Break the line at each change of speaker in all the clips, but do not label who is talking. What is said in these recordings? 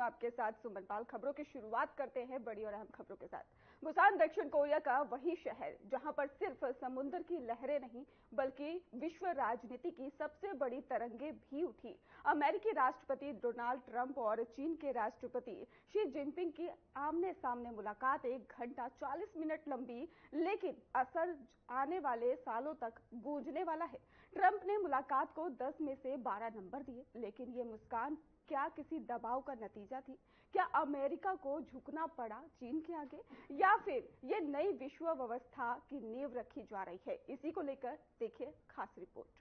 आपके साथ सुमन पाल। खबरों की शुरुआत करते हैं बड़ी और अहम खबरों के साथ। बुसान दक्षिण कोरिया का वही शहर जहां पर सिर्फ समुद्र की लहरें नहीं बल्कि विश्व राजनीति की सबसे बड़ी तरंगें भी उठी। अमेरिकी राष्ट्रपति डोनाल्ड ट्रंप और चीन के राष्ट्रपति शी जिनपिंग की आमने सामने मुलाकात 1 घंटा 40 मिनट लंबी, लेकिन असर आने वाले सालों तक गूंजने वाला है। ट्रंप ने मुलाकात को 10 में से 12 नंबर दिए, लेकिन ये मुस्कान क्या किसी दबाव का नतीजा थी? क्या अमेरिका को झुकना पड़ा चीन के आगे, या फिर ये नई विश्व व्यवस्था की नींव रखी जा रही है? इसी को लेकर देखिए खास रिपोर्ट।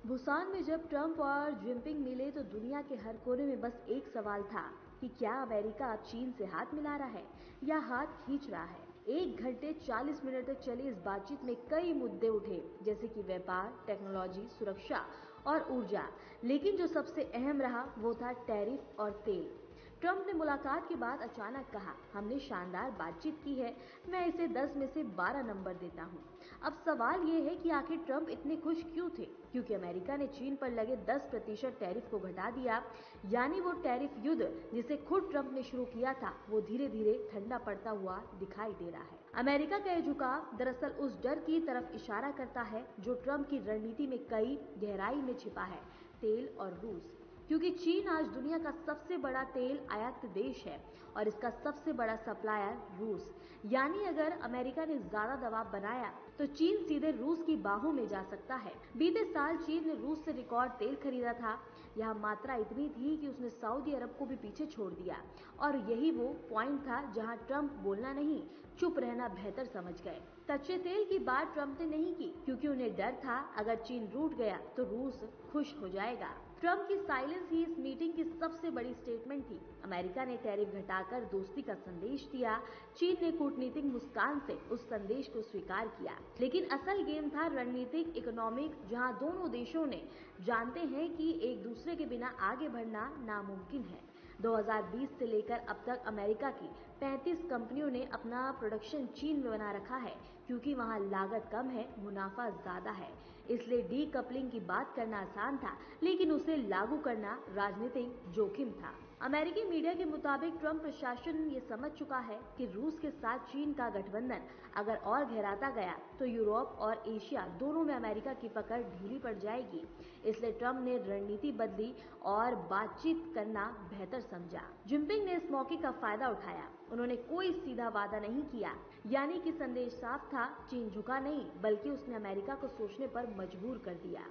बुसान में जब ट्रंप और जिनपिंग मिले तो दुनिया के हर कोने में बस एक सवाल था कि क्या अमेरिका अब चीन से हाथ मिला रहा है या हाथ खींच रहा है। 1 घंटे 40 मिनट तक चली इस बातचीत में कई मुद्दे उठे, जैसे कि व्यापार, टेक्नोलॉजी, सुरक्षा और ऊर्जा, लेकिन जो सबसे अहम रहा वो था टैरिफ और तेल। ट्रंप ने मुलाकात के बाद अचानक कहा, हमने शानदार बातचीत की है, मैं इसे 10 में से 12 नंबर देता हूं। अब सवाल ये है कि आखिर ट्रंप इतने खुश क्यों थे? क्योंकि अमेरिका ने चीन पर लगे 10% टैरिफ को घटा दिया, यानी वो टैरिफ युद्ध जिसे खुद ट्रंप ने शुरू किया था वो धीरे धीरे ठंडा पड़ता हुआ दिखाई दे रहा है। अमेरिका का यह झुकाव दरअसल उस डर की तरफ इशारा करता है जो ट्रंप की रणनीति में कई गहराई में छिपा है, तेल और रूस। क्योंकि चीन आज दुनिया का सबसे बड़ा तेल आयात देश है और इसका सबसे बड़ा सप्लायर रूस, यानी अगर अमेरिका ने ज्यादा दबाव बनाया तो चीन सीधे रूस की बाहों में जा सकता है। बीते साल चीन ने रूस से रिकॉर्ड तेल खरीदा था। यह मात्रा इतनी थी कि उसने सऊदी अरब को भी पीछे छोड़ दिया, और यही वो पॉइंट था जहां ट्रंप बोलना नहीं, चुप रहना बेहतर समझ गए। कच्चे तेल की बात ट्रंप ने नहीं की क्योंकि उन्हें डर था अगर चीन रूठ गया तो रूस खुश हो जाएगा। ट्रंप की साइलेंस ही इस मीटिंग की सबसे बड़ी स्टेटमेंट थी। अमेरिका ने टैरिफ घटाकर दोस्ती का संदेश दिया, चीन ने कूटनीतिक मुस्कान से उस संदेश को स्वीकार किया। लेकिन असल गेम था रणनीतिक, इकोनॉमिक, जहां दोनों देशों ने जानते हैं कि एक दूसरे के बिना आगे बढ़ना नामुमकिन है। 2020 से लेकर अब तक अमेरिका की 35 कंपनियों ने अपना प्रोडक्शन चीन में बना रखा है, क्योंकि वहां लागत कम है, मुनाफा ज्यादा है। इसलिए डीकपलिंग की बात करना आसान था, लेकिन उसे लागू करना राजनीतिक जोखिम था। अमेरिकी मीडिया के मुताबिक ट्रंप प्रशासन ये समझ चुका है कि रूस के साथ चीन का गठबंधन अगर और गहराता गया तो यूरोप और एशिया दोनों में अमेरिका की पकड़ ढीली पड़ जाएगी। इसलिए ट्रंप ने रणनीति बदली और बातचीत करना बेहतर समझा। जिनपिंग ने इस मौके का फायदा उठाया। उन्होंने कोई सीधा वादा नहीं किया, यानी कि संदेश साफ था, चीन झुका नहीं बल्कि उसने अमेरिका को सोचने पर मजबूर कर दिया।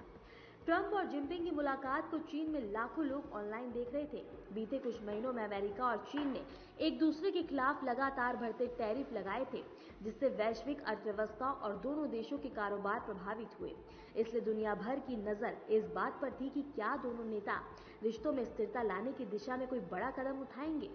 ट्रंप और जिनपिंग की मुलाकात को चीन में लाखों लोग ऑनलाइन देख रहे थे। बीते कुछ महीनों में अमेरिका और चीन ने एक दूसरे के खिलाफ लगातार बढ़ते टैरिफ लगाए थे, जिससे वैश्विक अर्थव्यवस्था और दोनों देशों के कारोबार प्रभावित हुए। इसलिए दुनिया भर की नजर इस बात पर थी कि क्या दोनों नेता रिश्तों में स्थिरता लाने की दिशा में कोई बड़ा कदम उठाएंगे।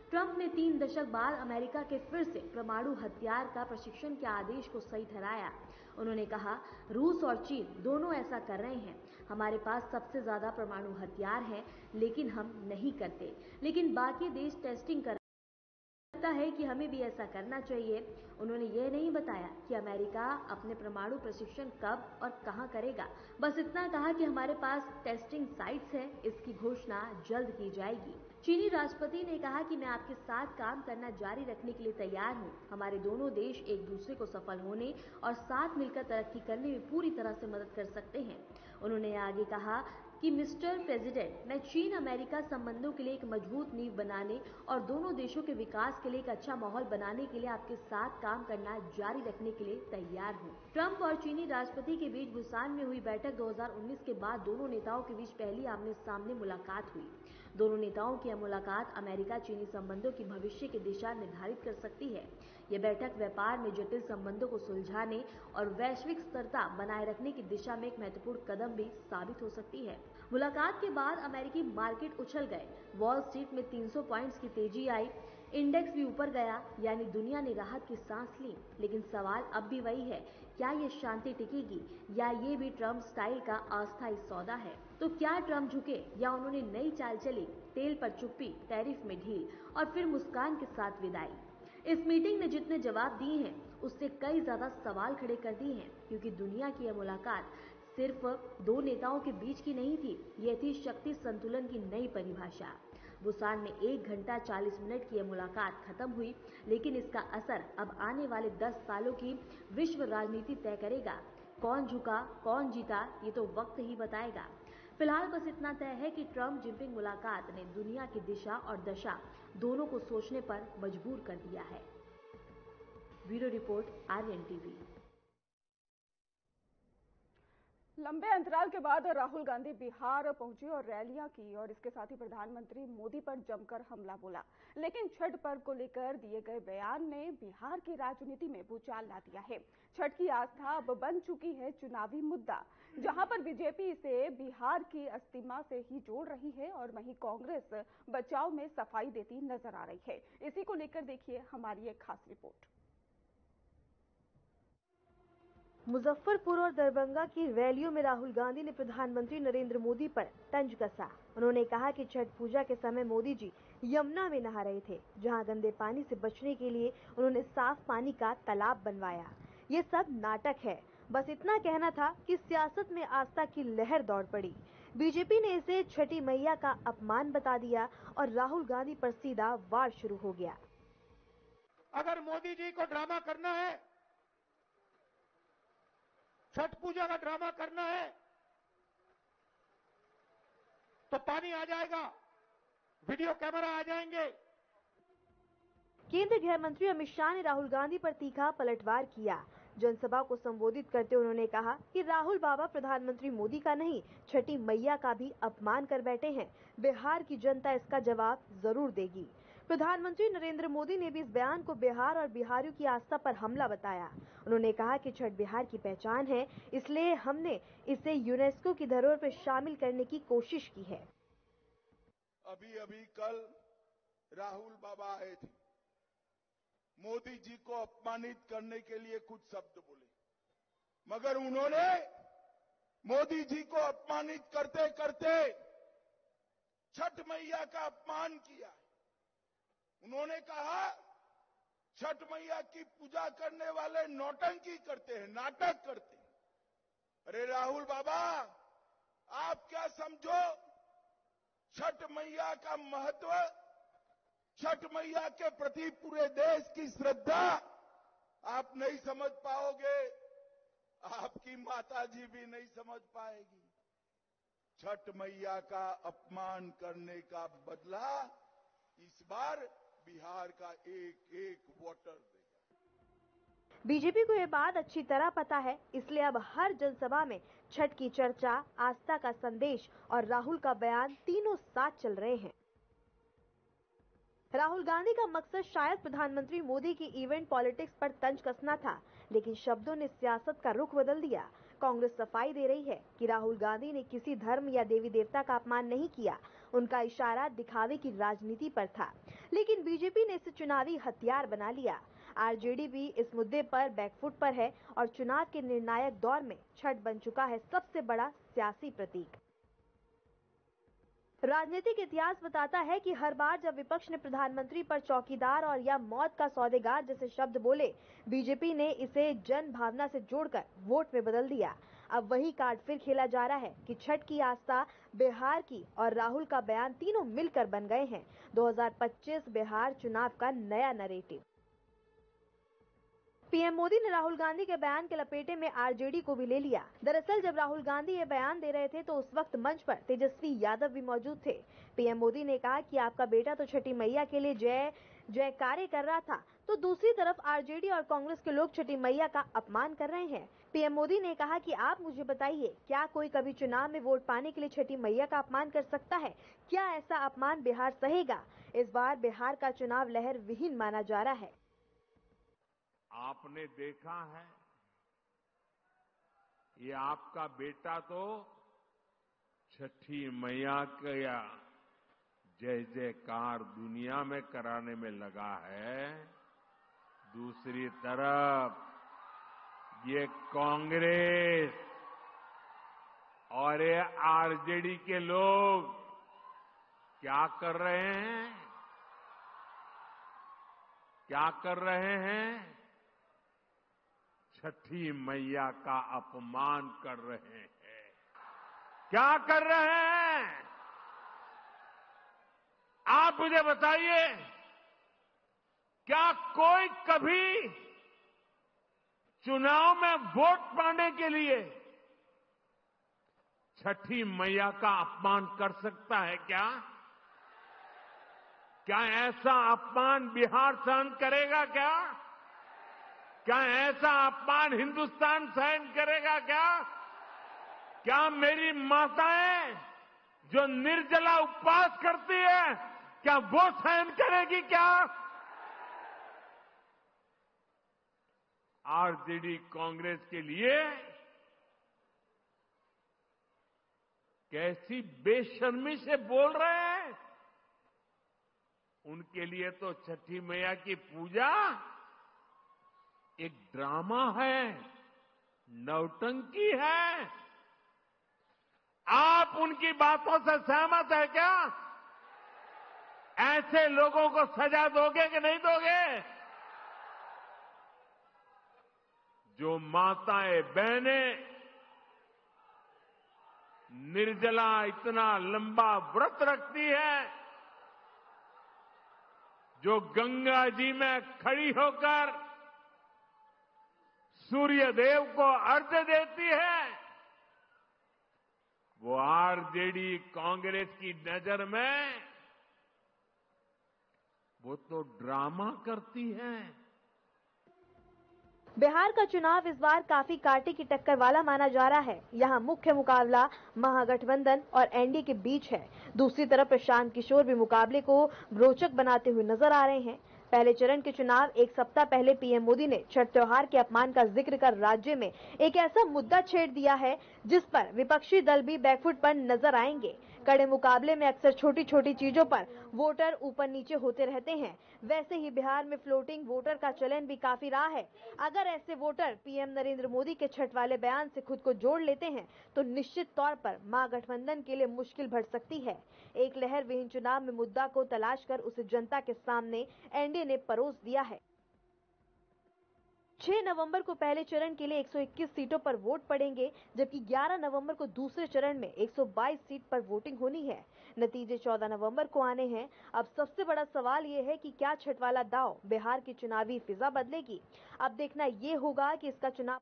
ट्रंप ने 3 दशक बाद अमेरिका के फिर से परमाणु हथियार का प्रशिक्षण के आदेश को सही ठहराया। उन्होंने कहा, रूस और चीन दोनों ऐसा कर रहे हैं। हमारे पास सबसे ज्यादा परमाणु हथियार हैं, लेकिन हम नहीं करते, लेकिन बाकी देश टेस्टिंग कर लगता है कि हमें भी ऐसा करना चाहिए। उन्होंने यह नहीं बताया कि अमेरिका अपने परमाणु प्रशिक्षण कब और कहां करेगा, बस इतना कहा कि हमारे पास टेस्टिंग साइट्स हैं, इसकी घोषणा जल्द की जाएगी। चीनी राष्ट्रपति ने कहा कि मैं आपके साथ काम करना जारी रखने के लिए तैयार हूं। हमारे दोनों देश एक दूसरे को सफल होने और साथ मिलकर तरक्की करने में पूरी तरह से मदद कर सकते हैं। उन्होंने आगे कहा कि मिस्टर प्रेसिडेंट, मैं चीन अमेरिका संबंधों के लिए एक मजबूत नींव बनाने और दोनों देशों के विकास के लिए एक अच्छा माहौल बनाने के लिए आपके साथ काम करना जारी रखने के लिए तैयार हूं। ट्रंप और चीनी राष्ट्रपति के बीच बुसान में हुई बैठक 2019 के बाद दोनों नेताओं के बीच पहली आमने सामने मुलाकात हुई। दोनों नेताओं की यह मुलाकात अमेरिका चीनी संबंधों की भविष्य की दिशा निर्धारित कर सकती है। यह बैठक व्यापार में जटिल संबंधों को सुलझाने और वैश्विक स्थिरता बनाए रखने की दिशा में एक महत्वपूर्ण कदम भी साबित हो सकती है। मुलाकात के बाद अमेरिकी मार्केट उछल गए। वॉल स्ट्रीट में 300 पॉइंट्स की तेजी आई, इंडेक्स भी ऊपर गया, यानी दुनिया ने राहत की सांस ली। लेकिन सवाल अब भी वही है, क्या ये शांति टिकेगी या ये भी ट्रंप स्टाइल का अस्थायी सौदा है? तो क्या ट्रंप झुके या उन्होंने नई चाल चली, तेल पर चुप्पी, टैरिफ में ढील और फिर मुस्कान के साथ विदाई? इस मीटिंग ने जितने जवाब दिए हैं उससे कई ज्यादा सवाल खड़े कर दिए हैं, क्योंकि दुनिया की यह मुलाकात सिर्फ दो नेताओं के बीच की नहीं थी, यह थी शक्ति संतुलन की नई परिभाषा। बुसान में 1 घंटा 40 मिनट की यह मुलाकात खत्म हुई, लेकिन इसका असर अब आने वाले 10 सालों की विश्व राजनीति तय करेगा। कौन झुका, कौन जीता, ये तो वक्त ही बताएगा। फिलहाल बस इतना तय है कि ट्रंप जिनपिंग मुलाकात ने दुनिया की दिशा और दशा दोनों को सोचने पर मजबूर कर दिया है। Bureau report, Aryan TV.
लंबे अंतराल के बाद राहुल गांधी बिहार पहुंचे और रैलियां की और इसके साथ ही प्रधानमंत्री मोदी पर जमकर हमला बोला। लेकिन छठ पर्व को लेकर दिए गए बयान ने बिहार की राजनीति में भूचाल ला दिया है। छठ की आस्था अब बन चुकी है चुनावी मुद्दा, जहां पर बीजेपी इसे बिहार की अस्थिमा से ही जोड़ रही है और वहीं कांग्रेस बचाव में सफाई देती नजर आ रही है। इसी को लेकर देखिए हमारी एक खास रिपोर्ट।
मुजफ्फरपुर और दरभंगा की रैलियों में राहुल गांधी ने प्रधानमंत्री नरेंद्र मोदी पर तंज कसा। उन्होंने कहा कि छठ पूजा के समय मोदी जी यमुना में नहा रहे थे, जहां गंदे पानी से बचने के लिए उन्होंने साफ पानी का तालाब बनवाया। ये सब नाटक है। बस इतना कहना था कि सियासत में आस्था की लहर दौड़ पड़ी। बीजेपी ने इसे छठी मैया का अपमान बता दिया और राहुल गांधी पर सीधा वार शुरू हो गया।
अगर मोदी जी को ड्रामा करना है, छठ पूजा का ड्रामा करना है, तो पानी आ जाएगा, वीडियो कैमरा आ जाएंगे।
केंद्रीय गृह मंत्री अमित शाह ने राहुल गांधी पर तीखा पलटवार किया। जनसभा को संबोधित करते उन्होंने कहा कि राहुल बाबा प्रधानमंत्री मोदी का नहीं, छठी मैया का भी अपमान कर बैठे हैं। बिहार की जनता इसका जवाब जरूर देगी। प्रधानमंत्री नरेंद्र मोदी ने भी इस बयान को बिहार और बिहारियों की आस्था पर हमला बताया। उन्होंने कहा कि छठ बिहार की पहचान है, इसलिए हमने इसे यूनेस्को की धरोहर पर शामिल करने की कोशिश की है।
अभी अभी कल राहुल बाबा आए थे, मोदी जी को अपमानित करने के लिए कुछ शब्द बोले, मगर उन्होंने मोदी जी को अपमानित करते करते छठ मैया का अपमान किया। उन्होंने कहा छठ मैया की पूजा करने वाले नौटंकी करते हैं, नाटक करते हैं। अरे राहुल बाबा, आप क्या समझो छठ मैया का महत्व, छठ मैया के प्रति पूरे देश की श्रद्धा आप नहीं समझ पाओगे, आपकी माता जी भी नहीं समझ पाएगी। छठ मैया का अपमान करने का बदला इस बार बिहार का एक एक वोटर देगा।
बीजेपी को यह बात अच्छी तरह पता है, इसलिए अब हर जनसभा में छठ की चर्चा, आस्था का संदेश और राहुल का बयान तीनों साथ चल रहे हैं। राहुल गांधी का मकसद शायद प्रधानमंत्री मोदी की इवेंट पॉलिटिक्स पर तंज कसना था, लेकिन शब्दों ने सियासत का रुख बदल दिया। कांग्रेस सफाई दे रही है कि राहुल गांधी ने किसी धर्म या देवी देवता का अपमान नहीं किया, उनका इशारा दिखावे की राजनीति पर था। लेकिन बीजेपी ने इसे चुनावी हथियार बना लिया। आरजेडी भी इस मुद्दे पर बैकफुट पर है और चुनाव के निर्णायक दौर में छठ बन चुका है सबसे बड़ा सियासी प्रतीक। राजनीतिक इतिहास बताता है कि हर बार जब विपक्ष ने प्रधानमंत्री पर चौकीदार और या मौत का सौदेगार जैसे शब्द बोले, बीजेपी ने इसे जन भावना से जोड़कर वोट में बदल दिया। अब वही कार्ड फिर खेला जा रहा है कि छठ की आस्था, बिहार की और राहुल का बयान तीनों मिलकर बन गए हैं 2025 बिहार चुनाव का नया नैरेटिव। पीएम मोदी ने राहुल गांधी के बयान के लपेटे में आरजेडी को भी ले लिया। दरअसल जब राहुल गांधी ये बयान दे रहे थे तो उस वक्त मंच पर तेजस्वी यादव भी मौजूद थे। पीएम मोदी ने कहा कि आपका बेटा तो छठी मैया के लिए जय जयकारे कर रहा था, तो दूसरी तरफ आरजेडी और कांग्रेस के लोग छठी मैया का अपमान कर रहे हैं। पीएम मोदी ने कहा कि आप मुझे बताइए, क्या कोई कभी चुनाव में वोट पाने के लिए छठी मैया का अपमान कर सकता है? क्या ऐसा अपमान बिहार सहेगा? इस बार बिहार का चुनाव लहर विहीन माना जा रहा है।
आपने देखा है, ये आपका बेटा तो छठी मैया का जय जयकार दुनिया में कराने में लगा है। दूसरी तरफ ये कांग्रेस और ये आरजेडी के लोग क्या कर रहे हैं? क्या कर रहे हैं? छठी मैया का अपमान कर रहे हैं। क्या कर रहे हैं? आप मुझे बताइए, क्या कोई कभी चुनाव में वोट पाने के लिए छठी मैया का अपमान कर सकता है क्या? क्या ऐसा अपमान बिहार सहन करेगा क्या? क्या ऐसा अपमान हिंदुस्तान सहन करेगा क्या? क्या मेरी माताएं जो निर्जला उपवास करती है, क्या वो सहन करेगी क्या? आरजेडी कांग्रेस के लिए कैसी बेशर्मी से बोल रहे हैं। उनके लिए तो छठी मैया की पूजा एक ड्रामा है, नौटंकी है। आप उनकी बातों से सहमत है क्या? ऐसे लोगों को सजा दोगे कि नहीं दोगे? जो माताएं बहनें निर्जला इतना लंबा व्रत रखती है, जो गंगा जी में खड़ी होकर सूर्य देव को अर्घ्य देती है, वो आरजेडी कांग्रेस की नजर में वो तो ड्रामा करती है।
बिहार का चुनाव इस बार काफी कांटे की टक्कर वाला माना जा रहा है। यहाँ मुख्य मुकाबला महागठबंधन और एनडीए के बीच है। दूसरी तरफ प्रशांत किशोर भी मुकाबले को रोचक बनाते हुए नजर आ रहे हैं। पहले चरण के चुनाव एक सप्ताह पहले पीएम मोदी ने छठ त्योहार के अपमान का जिक्र कर राज्य में एक ऐसा मुद्दा छेड़ दिया है जिस पर विपक्षी दल भी बैकफुट पर नजर आएंगे। कड़े मुकाबले में अक्सर छोटी छोटी चीजों पर वोटर ऊपर नीचे होते रहते हैं। वैसे ही बिहार में फ्लोटिंग वोटर का चलन भी काफी रहा है। अगर ऐसे वोटर पीएम नरेंद्र मोदी के छठ वाले बयान से खुद को जोड़ लेते हैं तो निश्चित तौर पर महागठबंधन के लिए मुश्किल बढ़ सकती है। एक लहर विहीन चुनाव में मुद्दा को तलाश कर उसे जनता के सामने एनडीए ने परोस दिया है। 6 नवंबर को पहले चरण के लिए 121 सीटों पर वोट पड़ेंगे, जबकि 11 नवंबर को दूसरे चरण में 122 सीट पर वोटिंग होनी है। नतीजे 14 नवंबर को आने हैं। अब सबसे बड़ा सवाल ये है कि क्या छठ वाला दांव बिहार की चुनावी फिजा बदलेगी। अब देखना ये होगा कि इसका चुनाव।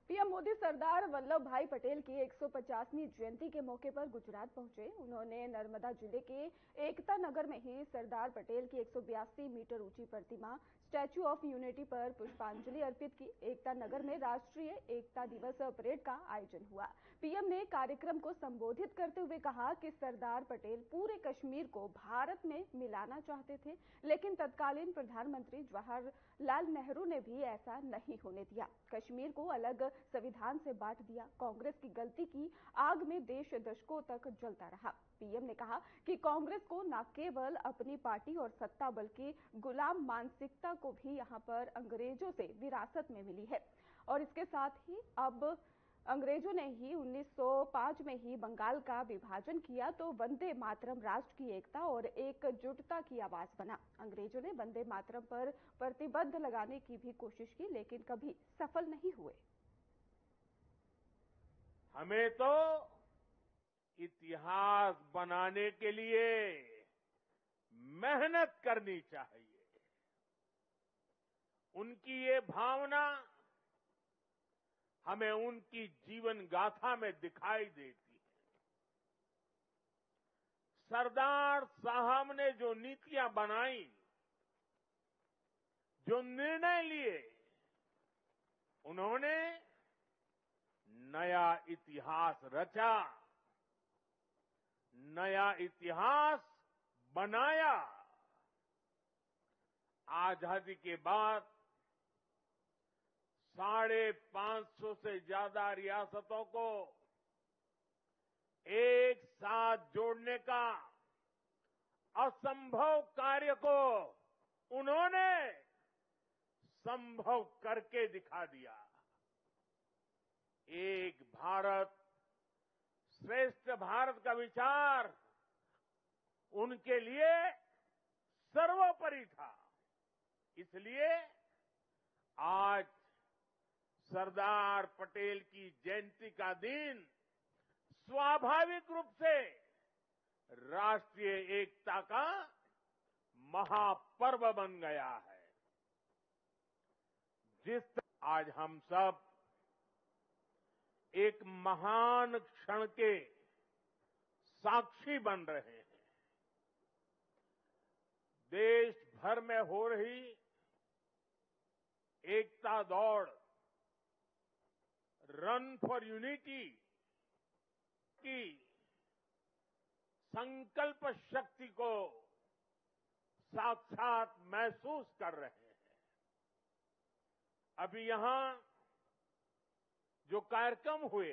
पीएम मोदी सरदार वल्लभ भाई पटेल की 150वीं जयंती के मौके पर गुजरात पहुंचे। उन्होंने नर्मदा जिले के एकता नगर में ही सरदार पटेल की 182 मीटर ऊंची प्रतिमा स्टैच्यू ऑफ यूनिटी पर पुष्पांजलि अर्पित की। एकता नगर में राष्ट्रीय एकता दिवस परेड का आयोजन हुआ। पीएम ने कार्यक्रम को संबोधित करते हुए कहा कि सरदार पटेल पूरे कश्मीर को भारत में मिलाना चाहते थे, लेकिन तत्कालीन प्रधानमंत्री जवाहरलाल नेहरू ने भी ऐसा नहीं होने दिया। कश्मीर को अलग संविधान से बांट दिया। कांग्रेस की गलती की आग में देश दशकों तक जलता रहा। पीएम ने कहा कि कांग्रेस को न केवल अपनी पार्टी और सत्ता बल्कि गुलाम मानसिकता को भी यहां पर अंग्रेजों से विरासत में मिली है। और इसके साथ ही अब अंग्रेजों ने ही 1905 में ही बंगाल का विभाजन किया तो वंदे मातरम राष्ट्र की एकता और एकजुटता की आवाज बना। अंग्रेजों ने वंदे मातरम पर प्रतिबंध लगाने की भी कोशिश की, लेकिन कभी सफल नहीं हुए।
हमें तो इतिहास बनाने के लिए मेहनत करनी चाहिए। उनकी ये भावना हमें उनकी जीवन गाथा में दिखाई देती है। सरदार साहब ने जो नीतियां बनाई, जो निर्णय लिए, उन्होंने नया इतिहास रचा, नया इतिहास बनाया। आजादी के बाद 550 से ज्यादा रियासतों को एक साथ जोड़ने का असंभव कार्य को उन्होंने संभव करके दिखा दिया। एक भारत श्रेष्ठ भारत का विचार उनके लिए सर्वोपरि था। इसलिए आज सरदार पटेल की जयंती का दिन स्वाभाविक रूप से राष्ट्रीय एकता का महापर्व बन गया है। आज हम सब एक महान क्षण के साक्षी बन रहे हैं। देश भर में हो रही एकता दौड़, रन फॉर यूनिटी की संकल्प शक्ति को साक्षात महसूस कर रहे हैं। अभी यहां जो कार्यक्रम हुए,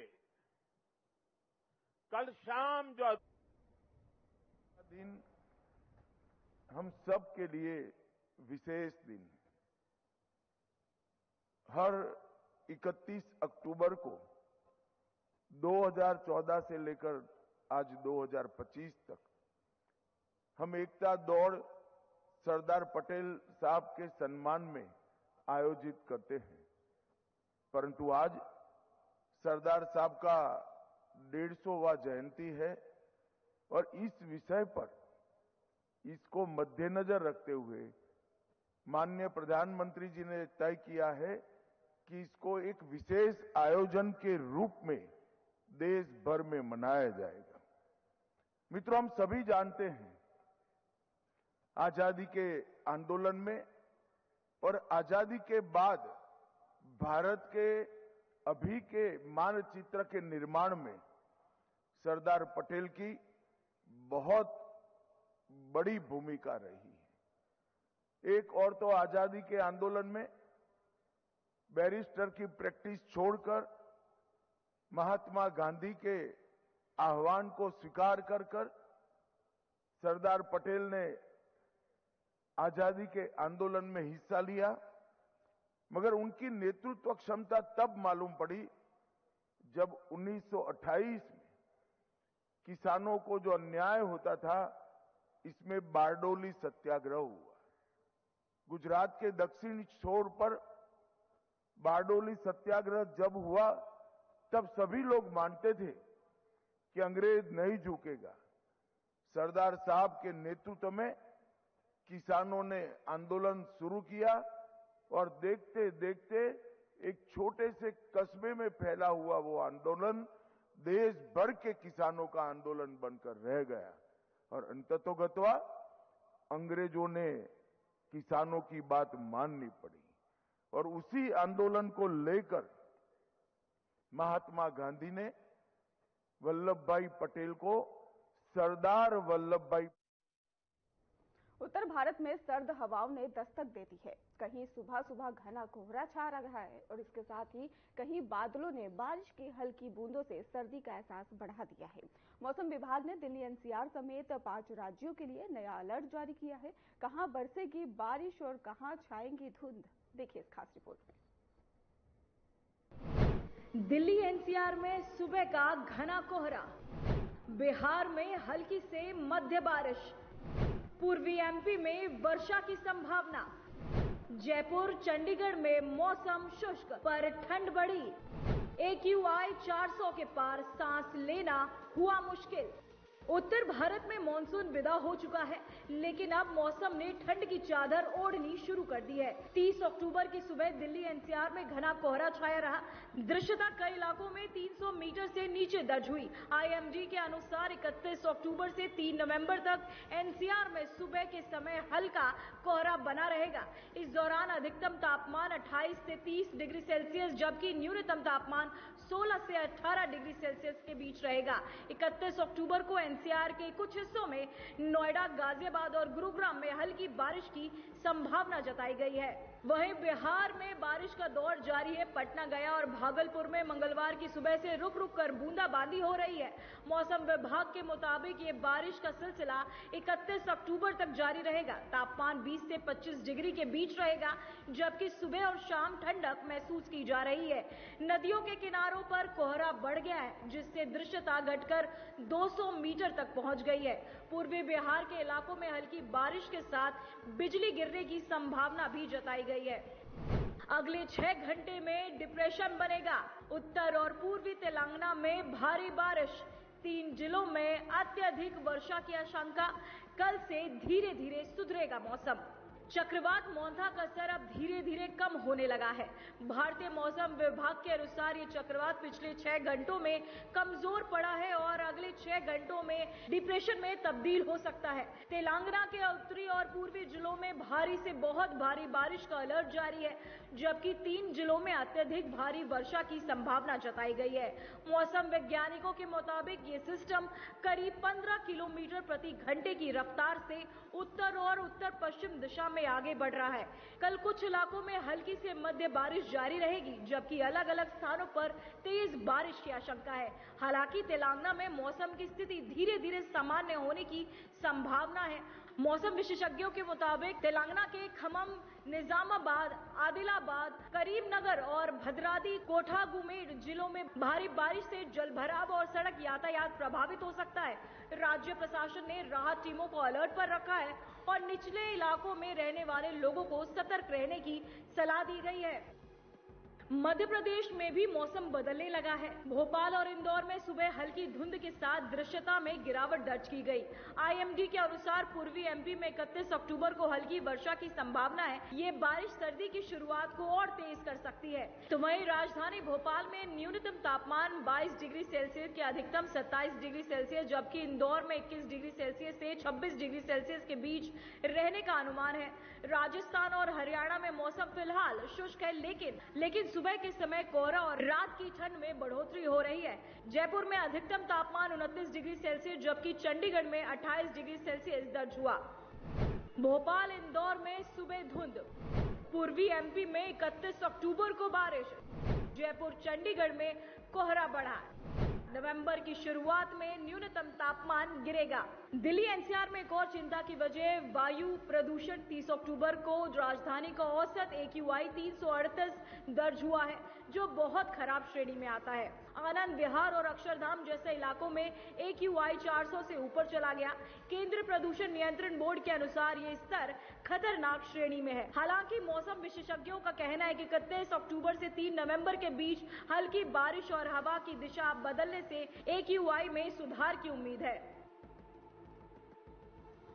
कल शाम जो
दिन हम सब के लिए विशेष दिन है। हर 31 अक्टूबर को 2014 से लेकर आज 2025 तक हम एकता दौड़ सरदार पटेल साहब के सम्मान में आयोजित करते हैं। परंतु आज सरदार साहब का 150वां जयंती है और इस विषय पर इसको मद्देनजर रखते हुए माननीय प्रधानमंत्री जी ने तय किया है कि इसको एक विशेष आयोजन के रूप में देश भर में मनाया जाएगा। मित्रों, हम सभी जानते हैं आजादी के आंदोलन में और आजादी के बाद भारत के अभी के मानचित्र के निर्माण में सरदार पटेल की बहुत बड़ी भूमिका रही है। एक और तो आजादी के आंदोलन में बैरिस्टर की प्रैक्टिस छोड़कर महात्मा गांधी के आह्वान को स्वीकार कर सरदार पटेल ने आजादी के आंदोलन में हिस्सा लिया। मगर उनकी नेतृत्व क्षमता तब मालूम पड़ी जब 1928 में किसानों को जो अन्याय होता था, इसमें बारडोली सत्याग्रह हुआ। गुजरात के दक्षिणी छोर पर बारडोली सत्याग्रह जब हुआ, तब सभी लोग मानते थे कि अंग्रेज नहीं झुकेगा। सरदार साहब के नेतृत्व में किसानों ने आंदोलन शुरू किया और देखते देखते एक छोटे से कस्बे में फैला हुआ वो आंदोलन देश भर के किसानों का आंदोलन बनकर रह गया और अंततोगत्वा अंग्रेजों ने किसानों की बात माननी पड़ी और उसी आंदोलन को लेकर महात्मा गांधी ने वल्लभ भाई पटेल को सरदार वल्लभ भाई।
उत्तर भारत में सर्द हवाओं ने दस्तक दे दी है। कहीं सुबह सुबह घना कोहरा छा रहा है और इसके साथ ही कहीं बादलों ने बारिश की हल्की बूंदों से सर्दी का एहसास बढ़ा दिया है। मौसम विभाग ने दिल्ली एनसीआर समेत 5 राज्यों के लिए नया अलर्ट जारी किया है। कहां बरसेगी बारिश और कहां छाएंगी धुंध, देखिए इस खास रिपोर्ट में।
दिल्ली एनसीआर में सुबह का घना कोहरा, बिहार में हल्की से मध्य बारिश, पूर्वी एमपी में वर्षा की संभावना, जयपुर चंडीगढ़ में मौसम शुष्क पर ठंड बढ़ी, AQI 400 के पार सांस लेना हुआ मुश्किल। उत्तर भारत में मानसून विदा हो चुका है, लेकिन अब मौसम ने ठंड की चादर ओढ़नी शुरू कर दी है। 30 अक्टूबर की सुबह दिल्ली एनसीआर में घना कोहरा छाया रहा। दृश्यता कई इलाकों में 300 मीटर से नीचे दर्ज हुई। IMD के अनुसार 31 अक्टूबर से 3 नवंबर तक एनसीआर में सुबह के समय हल्का कोहरा बना रहेगा। इस दौरान अधिकतम तापमान 28 से 30 डिग्री सेल्सियस जबकि न्यूनतम तापमान 16 से 18 डिग्री सेल्सियस के बीच रहेगा। 31 अक्टूबर को एनसीआर के कुछ हिस्सों में नोएडा, गाजियाबाद और गुरुग्राम में हल्की बारिश की संभावना जताई गई है। वहीं बिहार में बारिश का दौर जारी है। पटना, गया और भागलपुर में मंगलवार की सुबह से रुक रुक कर बूंदाबांदी हो रही है। मौसम विभाग के मुताबिक ये बारिश का सिलसिला 31 अक्टूबर तक जारी रहेगा। तापमान 20 से 25 डिग्री के बीच रहेगा, जबकि सुबह और शाम ठंडक महसूस की जा रही है। नदियों के किनारों पर कोहरा बढ़ गया है, जिससे दृश्यता घटकर 200 मीटर तक पहुंच गई है। पूर्वी बिहार के इलाकों में हल्की बारिश के साथ बिजली गिरने की संभावना भी जताई गई है। अगले 6 घंटे में डिप्रेशन बनेगा। उत्तर और पूर्वी तेलंगाना में भारी बारिश,
3 जिलों में अत्यधिक वर्षा की आशंका। कल से धीरे धीरे सुधरेगा मौसम। चक्रवात मोंथा का असर अब धीरे धीरे कम होने लगा है। भारतीय मौसम विभाग के अनुसार ये चक्रवात पिछले 6 घंटों में कमजोर पड़ा है और अगले 6 घंटों में डिप्रेशन में तब्दील हो सकता है। तेलंगाना के उत्तरी और पूर्वी जिलों में भारी से बहुत भारी बारिश का अलर्ट जारी है, जबकि 3 जिलों में अत्यधिक भारी वर्षा की संभावना जताई गई है। मौसम वैज्ञानिकों के मुताबिक ये सिस्टम करीब 15 किलोमीटर प्रति घंटे की रफ्तार से उत्तर और उत्तर पश्चिम दिशा में आगे बढ़ रहा है। कल कुछ इलाकों में हल्की से मध्य बारिश जारी रहेगी, जबकि अलग अलग स्थानों पर तेज बारिश की आशंका है। हालांकि तेलंगाना में मौसम की स्थिति धीरे धीरे सामान्य होने की संभावना है। मौसम विशेषज्ञों के मुताबिक तेलंगाना के खम्मम, निजामाबाद, आदिलाबाद, करीमनगर और भद्राद्री कोठागुमेड जिलों में भारी बारिश से जलभराव और सड़क यातायात प्रभावित हो सकता है। राज्य प्रशासन ने राहत टीमों को अलर्ट पर रखा है और निचले इलाकों में रहने वाले लोगों को सतर्क रहने की सलाह दी गई है। मध्य प्रदेश में भी मौसम बदलने लगा है। भोपाल और इंदौर में सुबह हल्की धुंध के साथ दृश्यता में गिरावट दर्ज की गई। आईएमडी के अनुसार पूर्वी एमपी में 31 अक्टूबर को हल्की वर्षा की संभावना है। ये बारिश सर्दी की शुरुआत को और तेज कर सकती है। तो वहीं राजधानी भोपाल में न्यूनतम तापमान 22 डिग्री सेल्सियस के अधिकतम 27 डिग्री सेल्सियस, जबकि इंदौर में 21 डिग्री सेल्सियस से 26 डिग्री सेल्सियस के बीच रहने का अनुमान है। राजस्थान और हरियाणा में मौसम फिलहाल शुष्क है, लेकिन सुबह के समय कोहरा और रात की ठंड में बढ़ोतरी हो रही है। जयपुर में अधिकतम तापमान 29 डिग्री सेल्सियस, जबकि चंडीगढ़ में 28 डिग्री सेल्सियस दर्ज हुआ। भोपाल, इंदौर में सुबह धुंध। पूर्वी एमपी में 31 अक्टूबर को बारिश। जयपुर, चंडीगढ़ में कोहरा बढ़ा। नवंबर की शुरुआत में न्यूनतम तापमान गिरेगा। दिल्ली एनसीआर में एक और चिंता की वजह वायु प्रदूषण। 30 अक्टूबर को राजधानी का औसत AQI 338 दर्ज हुआ है, जो बहुत खराब श्रेणी में आता है। आनंद विहार और अक्षरधाम जैसे इलाकों में AQI 400 से ऊपर चला गया। केंद्रीय प्रदूषण नियंत्रण बोर्ड के अनुसार ये स्तर खतरनाक श्रेणी में है। हालांकि मौसम विशेषज्ञों का कहना है कि 31 अक्टूबर से 3 नवंबर के बीच हल्की बारिश और हवा की दिशा बदलने से AQI में सुधार की उम्मीद है।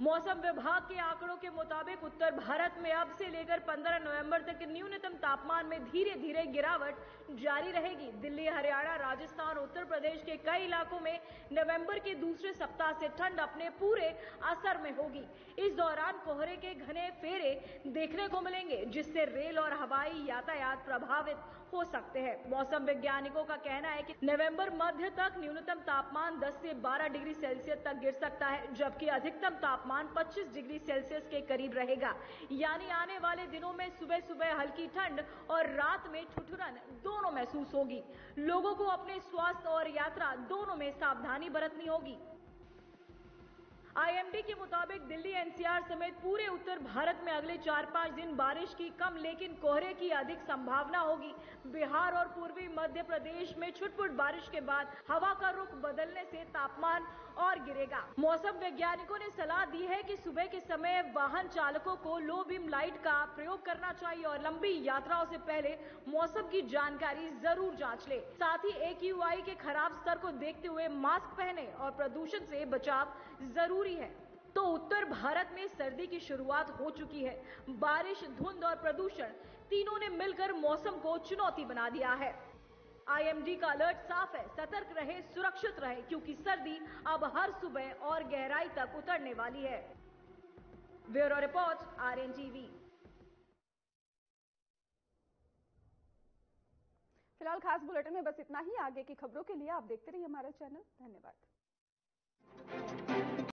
मौसम विभाग के आंकड़ों के मुताबिक उत्तर भारत में अब से लेकर 15 नवंबर तक न्यूनतम तापमान में धीरे धीरे गिरावट जारी रहेगी। दिल्ली, हरियाणा, राजस्थान, उत्तर प्रदेश के कई इलाकों में नवंबर के दूसरे सप्ताह से ठंड अपने पूरे असर में होगी। इस दौरान कोहरे के घने फेरे देखने को मिलेंगे, जिससे रेल और हवाई यातायात प्रभावित हो सकते हैं। मौसम वैज्ञानिकों का कहना है कि नवंबर मध्य तक न्यूनतम तापमान 10 से 12 डिग्री सेल्सियस तक गिर सकता है, जबकि अधिकतम तापमान 25 डिग्री सेल्सियस के करीब रहेगा। यानी आने वाले दिनों में सुबह सुबह हल्की ठंड और रात में ठिठुरन दोनों महसूस होगी। लोगों को अपने स्वास्थ्य और यात्रा दोनों में सावधानी बरतनी होगी। आईएमडी के मुताबिक दिल्ली एनसीआर समेत पूरे उत्तर भारत में अगले 4-5 दिन बारिश की कम लेकिन कोहरे की अधिक संभावना होगी। बिहार और पूर्वी मध्य प्रदेश में छुटपुट बारिश के बाद हवा का रुख बदलने से तापमान और गिरेगा। मौसम वैज्ञानिकों ने सलाह दी है कि सुबह के समय वाहन चालकों को लो बीम लाइट का प्रयोग करना चाहिए और लंबी यात्राओं से पहले मौसम की जानकारी जरूर जांच ले। साथ ही AQI के खराब स्तर को देखते हुए मास्क पहने और प्रदूषण से बचाव जरूरी है। तो उत्तर भारत में सर्दी की शुरुआत हो चुकी है। बारिश, धुंध और प्रदूषण तीनों ने मिलकर मौसम को चुनौती बना दिया है। आईएमडी का अलर्ट साफ है, सतर्क रहे, सुरक्षित रहे, क्योंकि सर्दी अब हर सुबह और गहराई तक उतरने वाली है। Bureau report, RNTV।
फिलहाल खास बुलेटिन में बस इतना ही। आगे की खबरों के लिए आप देखते रहिए हमारा चैनल। धन्यवाद।